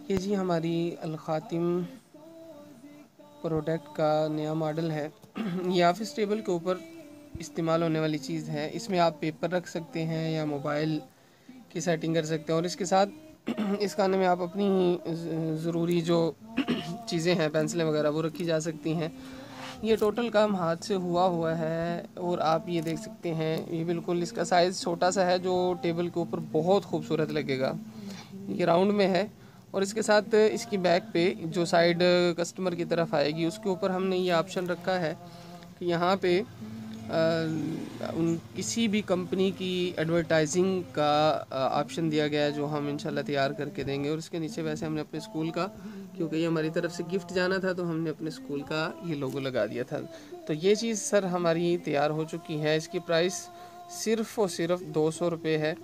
ये जी हमारी अल-ख़ातिम प्रोडक्ट का नया मॉडल है। ये ऑफिस टेबल के ऊपर इस्तेमाल होने वाली चीज़ है। इसमें आप पेपर रख सकते हैं या मोबाइल की सेटिंग कर सकते हैं और इसके साथ इस खाने में आप अपनी ज़रूरी जो चीज़ें हैं, पेंसिलें वगैरह, वो रखी जा सकती हैं। ये टोटल काम हाथ से हुआ है और आप ये देख सकते हैं, ये बिल्कुल इसका साइज़ छोटा सा है जो टेबल के ऊपर बहुत खूबसूरत लगेगा। ये राउंड में है और इसके साथ इसकी बैक पे जो साइड कस्टमर की तरफ आएगी उसके ऊपर हमने ये ऑप्शन रखा है कि यहाँ पे किसी भी कंपनी की एडवर्टाइजिंग का ऑप्शन दिया गया है जो हम इंशाल्लाह तैयार करके देंगे। और इसके नीचे वैसे हमने अपने स्कूल का, क्योंकि ये हमारी तरफ से गिफ्ट जाना था, तो हमने अपने स्कूल का ये लोगो लगा दिया था। तो ये चीज़ सर हमारी तैयार हो चुकी है। इसकी प्राइस सिर्फ़ और सिर्फ 200 रुपये है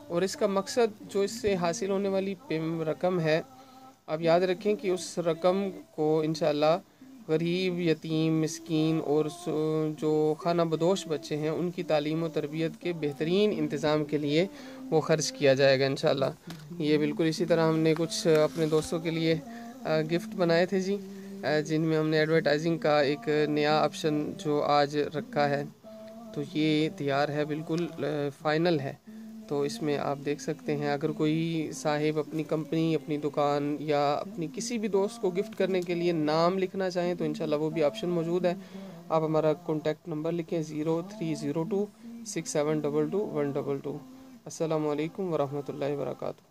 और इसका मकसद जो इससे हासिल होने वाली रकम है, आप याद रखें कि उस रकम को इंशाल्लाह गरीब, यतीम, मिस्कीन और जो खाना बदोश बच्चे हैं उनकी तालीम और तरबियत के बेहतरीन इंतज़ाम के लिए वो ख़र्च किया जाएगा इंशाल्लाह। ये बिल्कुल इसी तरह हमने कुछ अपने दोस्तों के लिए गिफ्ट बनाए थे जी, जिनमें हमने एडवर्टाइजिंग का एक नया ऑप्शन जो आज रखा है। तो ये तैयार है, बिल्कुल फ़ाइनल है। तो इसमें आप देख सकते हैं, अगर कोई साहिब अपनी कंपनी, अपनी दुकान या अपनी किसी भी दोस्त को गिफ्ट करने के लिए नाम लिखना चाहें तो इंशाल्लाह वो भी ऑप्शन मौजूद है। आप हमारा कॉन्टैक्ट नंबर लिखें 0302 6722 122। अस्सलामु अलैकुम वरहमतुल्लाहि वबरकातुहू।